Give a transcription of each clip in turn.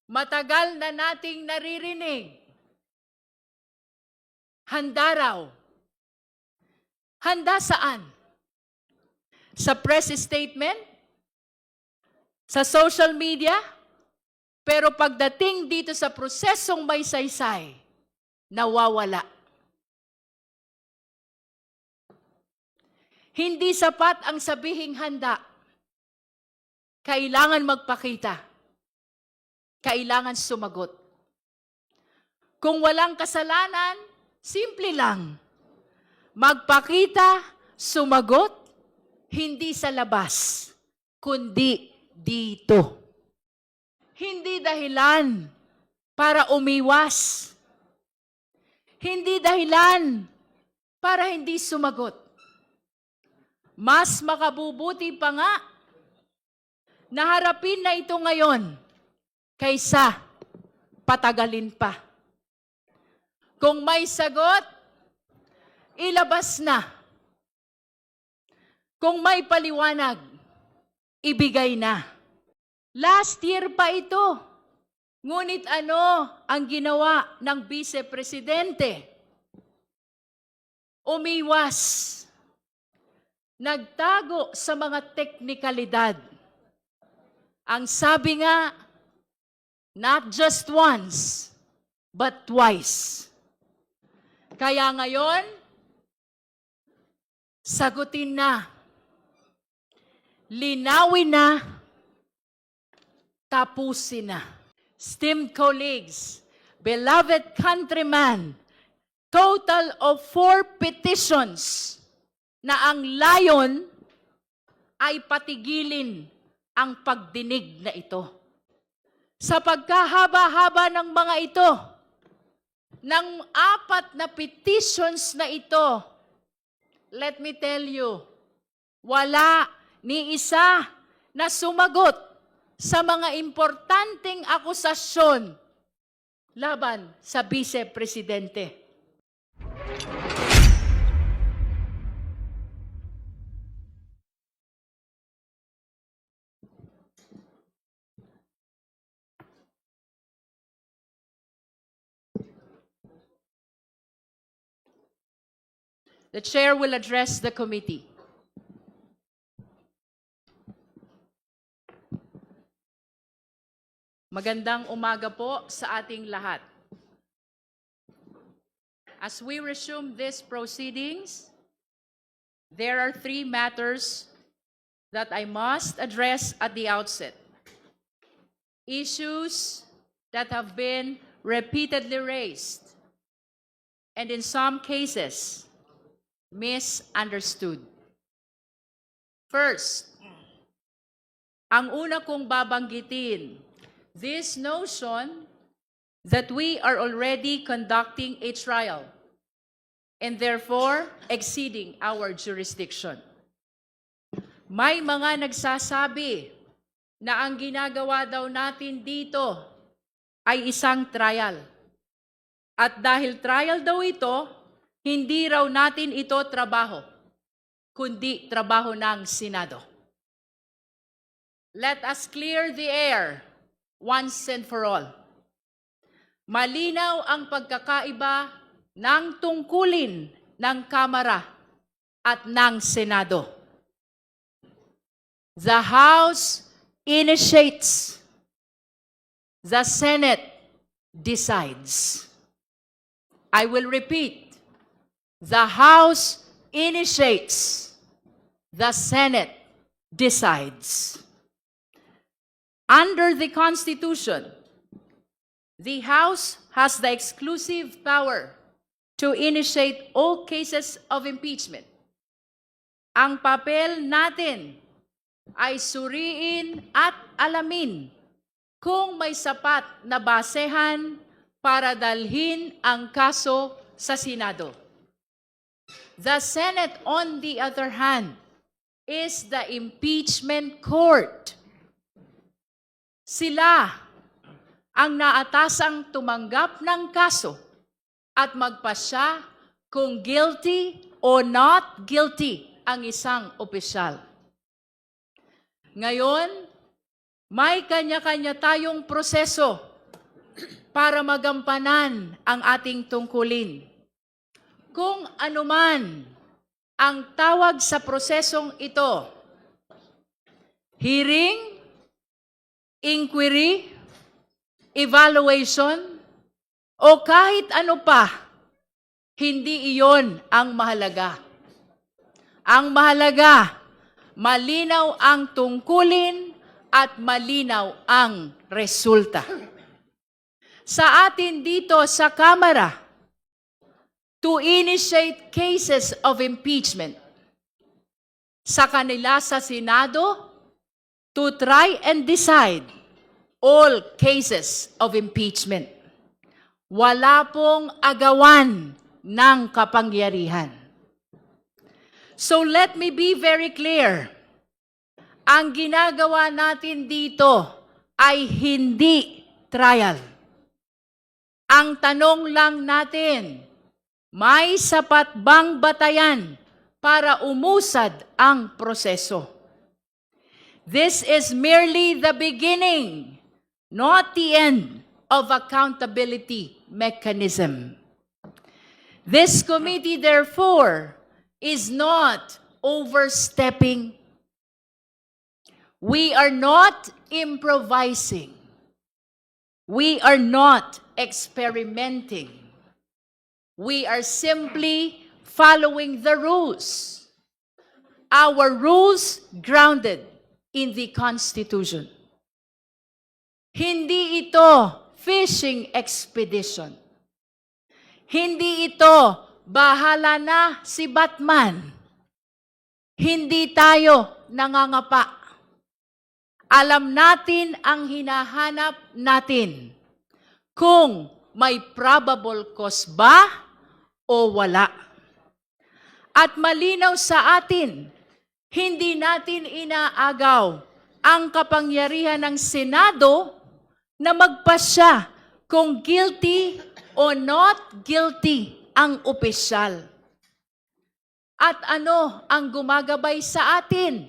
Matagal na nating naririnig. Handa raw. Handa saan? Sa press statement? Sa social media? Pero pagdating dito sa prosesong may saysay, nawawala. Hindi sapat ang sabihing handa. Kailangan magpakita. Kailangan sumagot. Kung walang kasalanan, simple lang. Magpakita, sumagot, hindi sa labas, kundi dito. Hindi dahilan para umiwas. Hindi dahilan para hindi sumagot. Mas makabubuti pa nga na harapin na ito ngayon kaysa patagalin pa. Kung may sagot, ilabas na. Kung may paliwanag, ibigay na. Last year pa ito. Ngunit ano ang ginawa ng Vice Presidente? Umiwas. Nagtago sa mga teknikalidad. Ang sabi nga, not just once, but twice. Kaya ngayon, sagutin na, linawin na, tapusin na. Esteemed colleagues, beloved countrymen, total of 4 petitions na ang layon ay patigilin ang pagdinig na ito. Sa pagkahaba-haba ng mga ito, ng 4 na petitions na ito, let me tell you, wala ni isa na sumagot sa mga importanteng akusasyon laban sa Vice Presidente. The chair will address the committee. Magandang umaga po sa ating lahat. As we resume these proceedings, there are 3 matters that I must address at the outset. Issues that have been repeatedly raised and in some cases, misunderstood. First, ang una kong babanggitin, this notion that we are already conducting a trial and therefore exceeding our jurisdiction. May mga nagsasabi na ang ginagawa daw natin dito ay isang trial. At dahil trial daw ito, hindi raw natin ito trabaho, kundi trabaho ng Senado. Let us clear the air once and for all. Malinaw ang pagkakaiba ng tungkulin ng Kamara at ng Senado. The House initiates. The Senate decides. I will repeat. The House initiates. The Senate decides. Under the Constitution, the House has the exclusive power to initiate all cases of impeachment. Ang papel natin ay suriin at alamin kung may sapat na basehan para dalhin ang kaso sa Senado. The Senate, on the other hand, is the impeachment court. Sila ang naatasang tumanggap ng kaso at magpasya kung guilty o not guilty ang isang opisyal. Ngayon, may kanya-kanya tayong proseso para magampanan ang ating tungkulin. Kung anuman ang tawag sa prosesong ito, hearing, inquiry, evaluation, o kahit ano pa, hindi iyon ang mahalaga. Ang mahalaga, malinaw ang tungkulin at malinaw ang resulta. Sa atin dito sa Kamara, to initiate cases of impeachment. Sa kanila sa Senado, to try and decide all cases of impeachment. Wala pong agawan ng kapangyarihan. So let me be very clear. Ang ginagawa natin dito ay hindi trial. Ang tanong lang natin, may sapat bang batayan para umusad ang proseso? This is merely the beginning, not the end of accountability mechanism. This committee, therefore, is not overstepping. We are not improvising. We are not experimenting. We are simply following the rules. Our rules grounded in the Constitution. Hindi ito fishing expedition. Hindi ito bahala na si Batman. Hindi tayo nangangapa. Alam natin ang hinahanap natin. Kung may probable cause ba o wala. At malinaw sa atin, hindi natin inaagaw ang kapangyarihan ng Senado na magpasya kung guilty o not guilty ang opisyal. At ano ang gumagabay sa atin?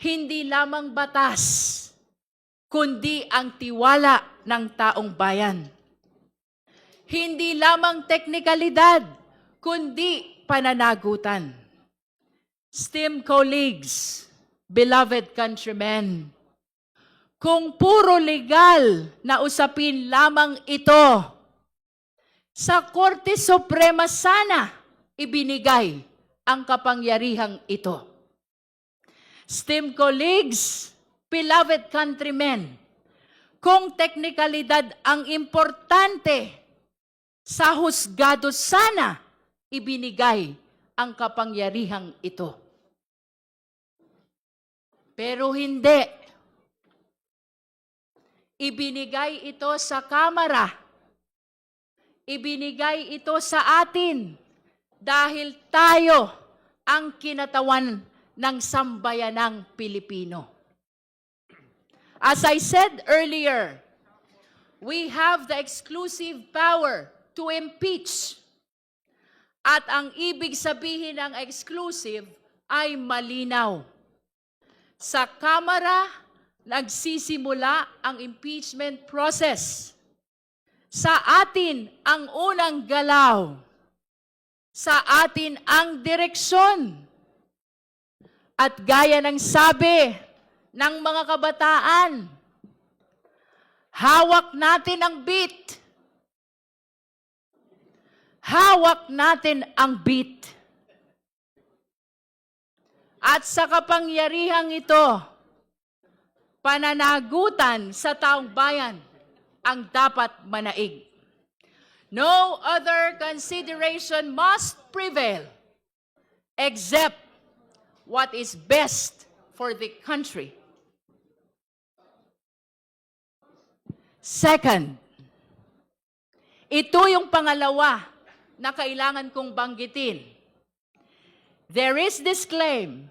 Hindi lamang batas, kundi ang tiwala ng taong bayan. Hindi lamang teknikalidad, kundi pananagutan. Esteemed colleagues, beloved countrymen, kung puro legal na usapin lamang ito, sa Korte Suprema sana ibinigay ang kapangyarihang ito. Esteemed colleagues, beloved countrymen, kung teknikalidad ang importante, sa husgado sana ibinigay ang kapangyarihang ito. Pero hindi. Ibinigay ito sa Kamara. Ibinigay ito sa atin dahil tayo ang kinatawan ng sambayanang Pilipino. As I said earlier, we have the exclusive power to impeach. At ang ibig sabihin ng exclusive ay malinaw. Sa Kamara, nagsisimula ang impeachment process. Sa atin ang unang galaw. Sa atin ang direksyon. At gaya ng sabi ng mga kabataan, hawak natin ang beat. Hawak natin ang beat. At sa kapangyarihang ito, pananagutan sa taong bayan ang dapat manaig. No other consideration must prevail except what is best for the country. Second, ito yung pangalawa na kailangan kong banggitin. There is this claim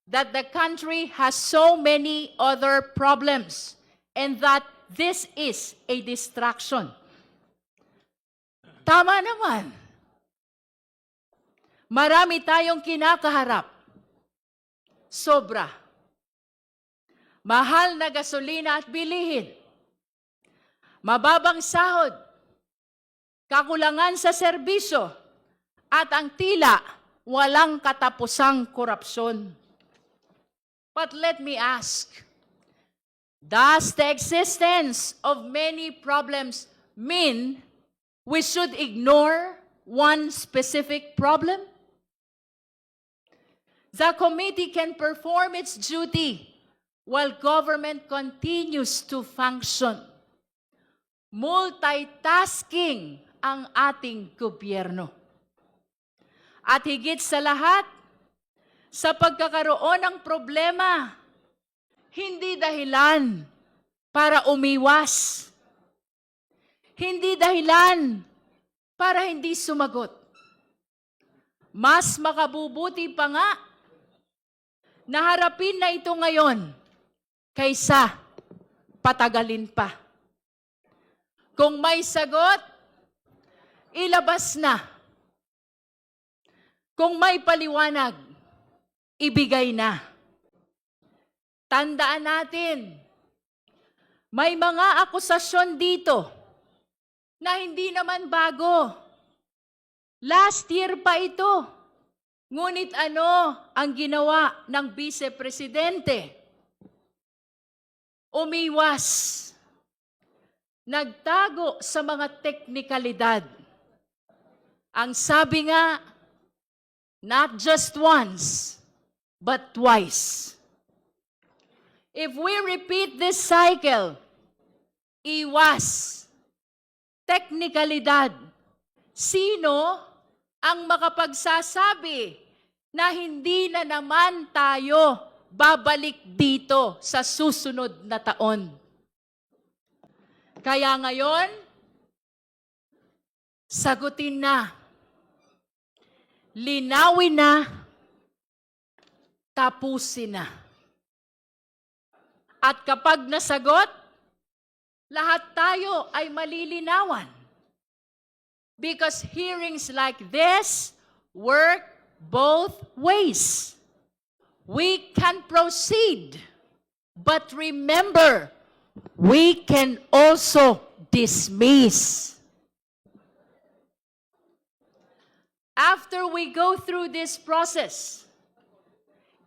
that the country has so many other problems and that this is a distraction. Tama naman. Marami tayong kinakaharap. Sobra. Mahal na gasolina at bilihin. mababang sahod, kakulangan sa serbisyo, at ang tila walang katapusang korupsyon. But let me ask, does the existence of many problems mean we should ignore one specific problem? The committee can perform its duty while government continues to function. Multitasking ang ating gobyerno. At higit sa lahat, sa pagkakaroon ng problema, hindi dahilan para umiwas. Hindi dahilan para hindi sumagot. Mas makabubuti pa nga na harapin na ito ngayon kaysa patagalin pa. Kung may sagot, ilabas na. Kung may paliwanag, ibigay na. Tandaan natin, may mga akusasyon dito na hindi naman bago. Last year pa ito. Ngunit ano ang ginawa ng Vice Presidente? Umiwas. Nagtago sa mga teknikalidad. Ang sabi nga, not just once, but twice. If we repeat this cycle, iwas, teknikalidad, sino ang makapagsasabi na hindi na naman tayo babalik dito sa susunod na taon? Kaya ngayon, sagutin na, linawin na, tapusin na. At kapag nasagot, lahat tayo ay malilinawan. Because hearings like this work both ways. We can proceed, but remember, we can also dismiss. After we go through this process,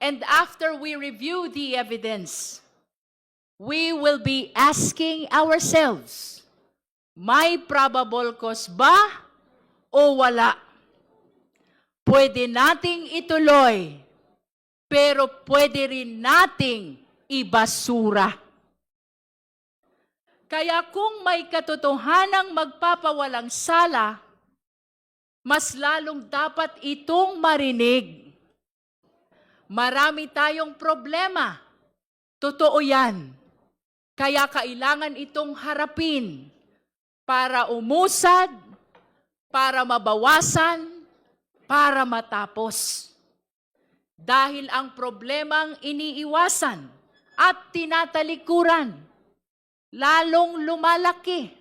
and after we review the evidence, we will be asking ourselves, may probable cause ba o wala? Pwede nating ituloy, pero pwede rin nating ibasura. Kaya kung may katotohanang magpapawalang sala, mas lalong dapat itong marinig. Marami tayong problema. Totoo yan. Kaya kailangan itong harapin para umusad, para mabawasan, para matapos. Dahil ang problemang iniiwasan at tinatalikuran, lalong lumalaki.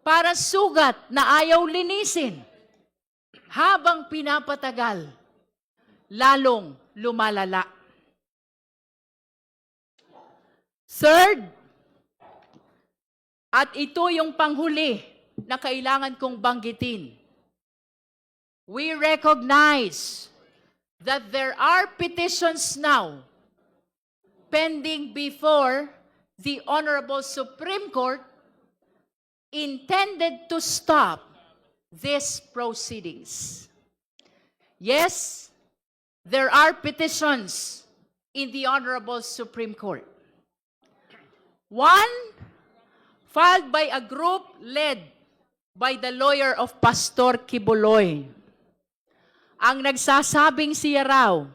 Para sugat na ayaw linisin, habang pinapatagal, lalong lumalala. Third, at ito yung panghuli na kailangan kong banggitin. We recognize that there are petitions now pending before the Honorable Supreme Court intended to stop these proceedings. Yes, there are petitions in the Honorable Supreme Court. One, filed by a group led by the lawyer of Pastor Kibuloy. Ang nagsasabing siya raw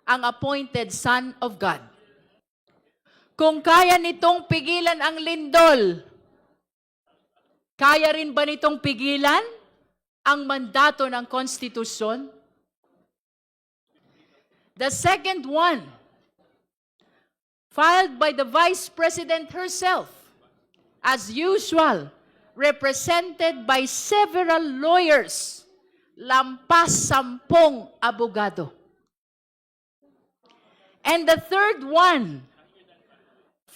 ang appointed son of God. Kung kaya nitong pigilan ang lindol, kaya rin ba nitong pigilan ang mandato ng konstitusyon? The second one, filed by the Vice President herself, as usual, represented by several lawyers, lampas 10 abogado. And the third one,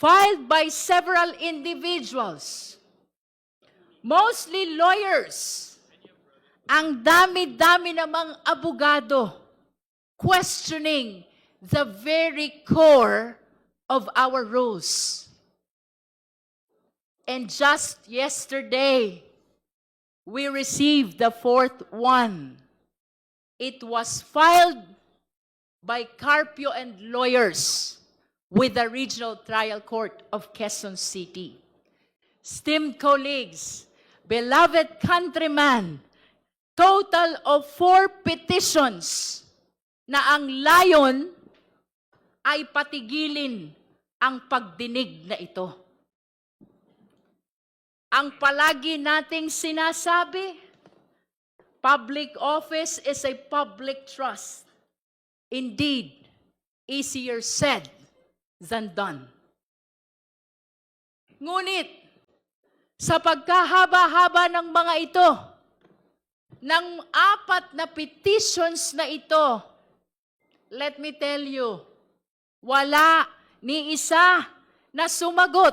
filed by several individuals, mostly lawyers. Ang dami-dami namang abogado questioning the very core of our rules. And just yesterday, we received the fourth one. It was filed by Carpio and lawyers with the Regional Trial Court of Quezon City. Esteemed colleagues, beloved countrymen, total of 4 petitions na ang layon ay patigilin ang pagdinig na ito. Ang palagi nating sinasabi, public office is a public trust. Indeed, easier said than done. Ngunit, sa pagkahaba-haba ng mga ito, ng 4 na petitions na ito, let me tell you, wala ni isa na sumagot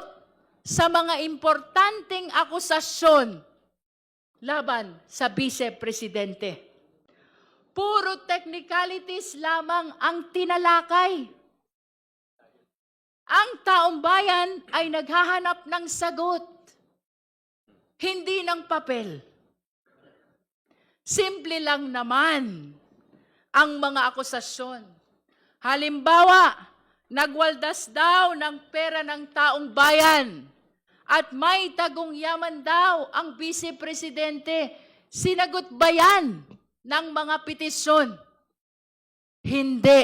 sa mga importanteng akusasyon laban sa Vice-Presidente. Puro technicalities lamang ang tinalakay. Ang taong bayan ay naghahanap ng sagot, hindi ng papel. Simple lang naman ang mga akusasyon. Halimbawa, nagwaldas daw ng pera ng taong bayan at may tagong yaman daw ang Vice-Presidente. Sinagot ba yan ng mga petisyon? Hindi.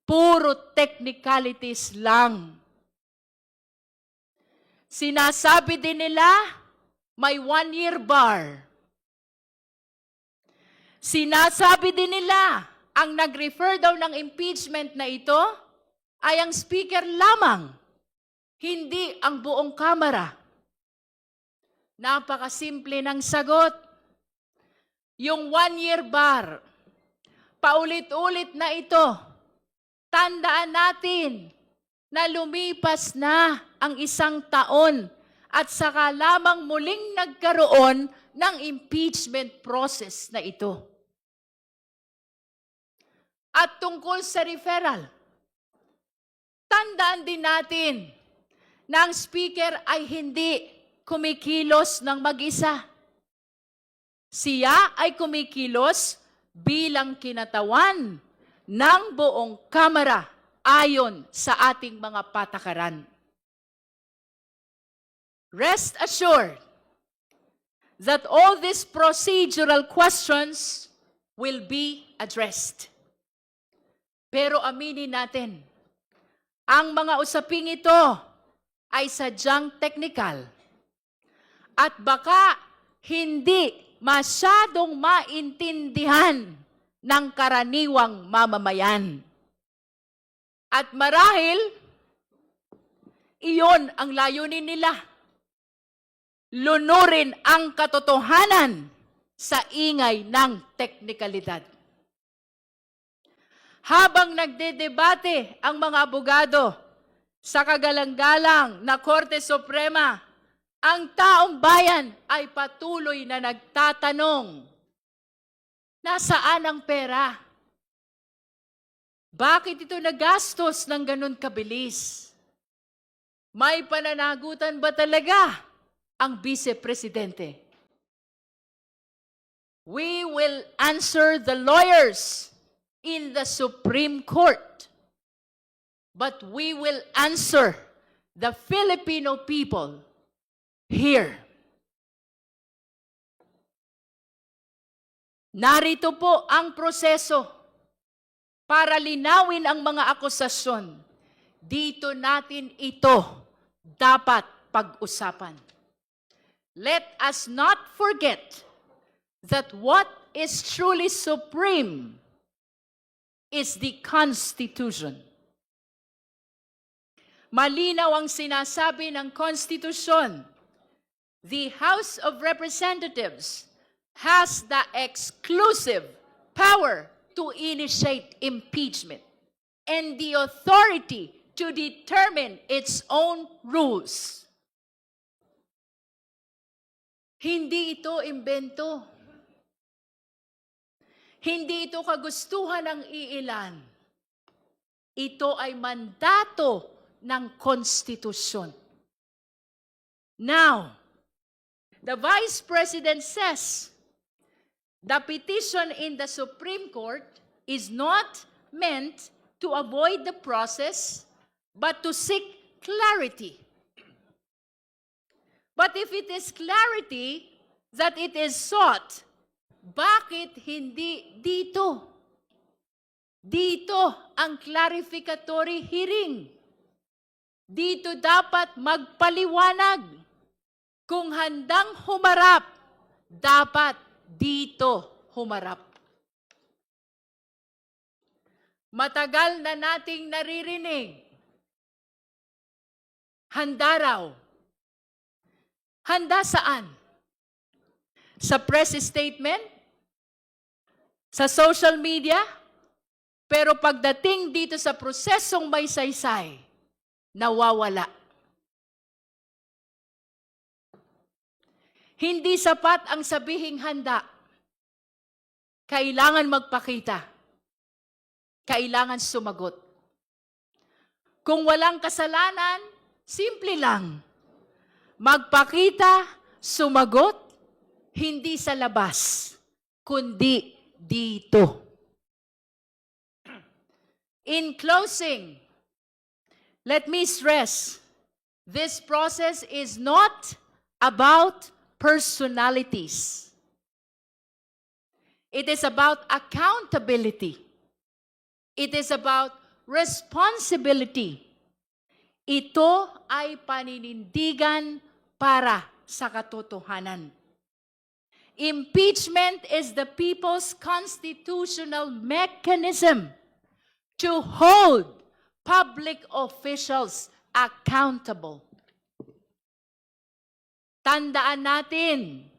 Puro technicalities lang. Sinasabi din nila, may 1-year bar. Sinasabi din nila, ang nag-refer daw ng impeachment na ito ay ang speaker lamang, hindi ang buong kamara. Napakasimple ng sagot. Yung 1-year bar, paulit-ulit na ito, tandaan natin na lumipas na ang 1 taon at saka lamang muling nagkaroon ng impeachment process na ito. At tungkol sa referral, tandaan din natin na ang speaker ay hindi kumikilos ng mag-isa. Siya ay kumikilos bilang kinatawan ng buong kamara ayon sa ating mga patakaran. Rest assured that all these procedural questions will be addressed. Pero aminin natin, ang mga usaping ito ay sadyang technical at baka hindi masyadong maintindihan ng karaniwang mamamayan. At marahil, iyon ang layunin nila. Lunurin ang katotohanan sa ingay ng teknikalidad. Habang nagdedebate ang mga abogado sa kagalang-galang na Korte Suprema, ang taong bayan ay patuloy na nagtatanong, nasaan ang pera? Bakit ito nagastos ng ganun kabilis? May pananagutan ba talaga ang Vice-Presidente? We will answer the lawyers in the Supreme Court, but we will answer the Filipino people here. Narito po ang proseso para linawin ang mga akusasyon. Dito natin ito dapat pag-usapan. Let us not forget that what is truly supreme is the Constitution. Malinaw ang sinasabi ng Konstitusyon. The House of Representatives has the exclusive power to initiate impeachment and the authority to determine its own rules. Hindi ito imbento. Hindi ito kagustuhan ng iilan. Ito ay mandato ng konstitusyon. Now, the Vice President says, the petition in the Supreme Court is not meant to avoid the process, but to seek clarity. But if it is clarity that it is sought, bakit hindi dito? Dito ang clarificatory hearing. Dito dapat magpaliwanag. Kung handang humarap, dapat dito humarap. Matagal na nating naririnig. Handa raw. Handa saan? Sa press statement? Sa social media? Pero pagdating dito sa prosesong may saysay, nawawala. Hindi sapat ang sabihing handa. Kailangan magpakita. Kailangan sumagot. Kung walang kasalanan, simple lang. Magpakita, sumagot, hindi sa labas, kundi dito. In closing, let me stress, this process is not about personalities. It is about accountability. It is about responsibility. Ito ay paninindigan para sa katotohanan. Impeachment is the people's constitutional mechanism to hold public officials accountable. Tandaan natin,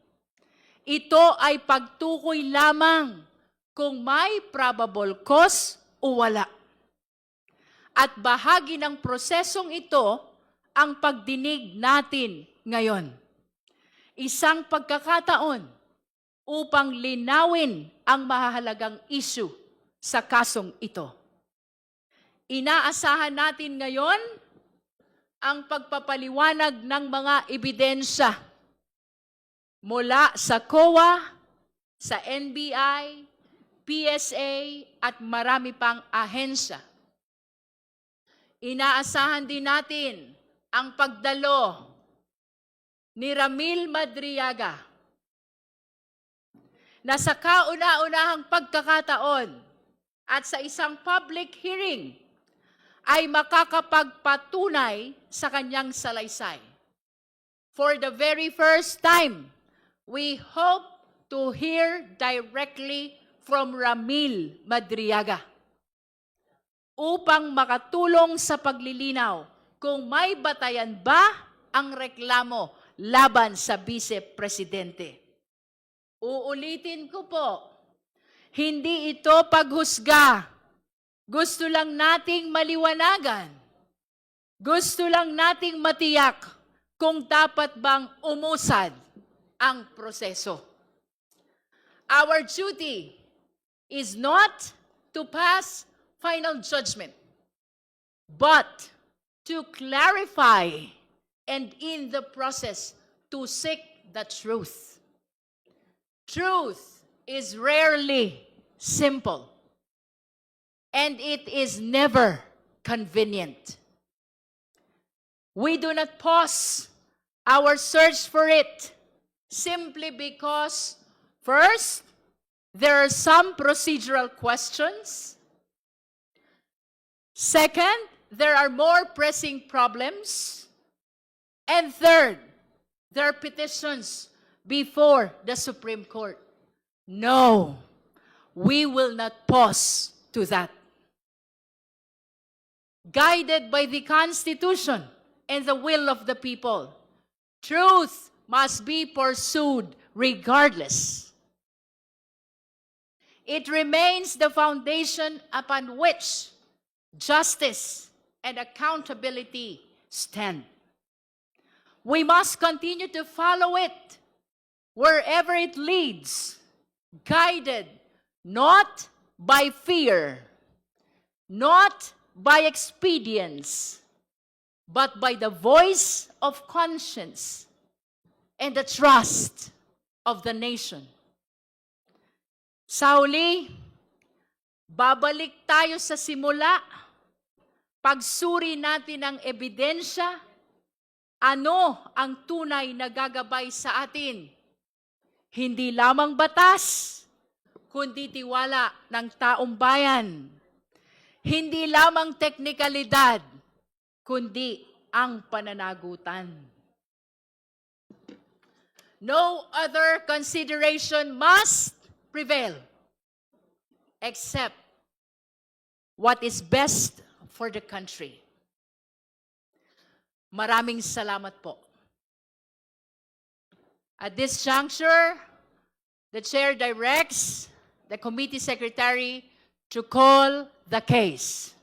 ito ay pagtukoy lamang kung may probable cause o wala. At bahagi ng prosesong ito ang pagdinig natin ngayon. Isang pagkakataon upang linawin ang mahahalagang issue sa kasong ito. Inaasahan natin ngayon ang pagpapaliwanag ng mga ebidensya mula sa COA, sa NBI, PSA at marami pang ahensya. Inaasahan din natin ang pagdalo ni Ramil Madriaga na sa kauna-unahang pagkakataon at sa isang public hearing ay makakapagpatunay sa kanyang salaysay. For the very first time, we hope to hear directly from Ramil Madriaga upang makatulong sa paglilinaw kung may batayan ba ang reklamo laban sa Vice Presidente. Uulitin ko po, hindi ito paghusga. Gusto lang nating maliwanagan. Gusto lang nating matiyak kung dapat bang umusad ang proseso. Our duty is not to pass final judgment, but to clarify and in the process to seek the truth. Truth is rarely simple, and it is never convenient. We do not pause our search for it simply because, first, there are some procedural questions. Second, there are more pressing problems. And third, there are petitions before the Supreme Court. No, we will not pause to that. Guided by the Constitution and the will of the people, truth must be pursued regardless. It remains the foundation upon which justice and accountability stand. We must continue to follow it wherever it leads, guided not by fear, not by expedience, but by the voice of conscience and the trust of the nation. Sa huli, babalik tayo sa simula, pagsuri natin ang ebidensya, ano ang tunay na gagabay sa atin. Hindi lamang batas, kundi tiwala ng taong bayan. Hindi lamang teknikalidad, kundi ang pananagutan. No other consideration must prevail except what is best for the country. Maraming salamat po. At this juncture, the chair directs the committee secretary to call the case.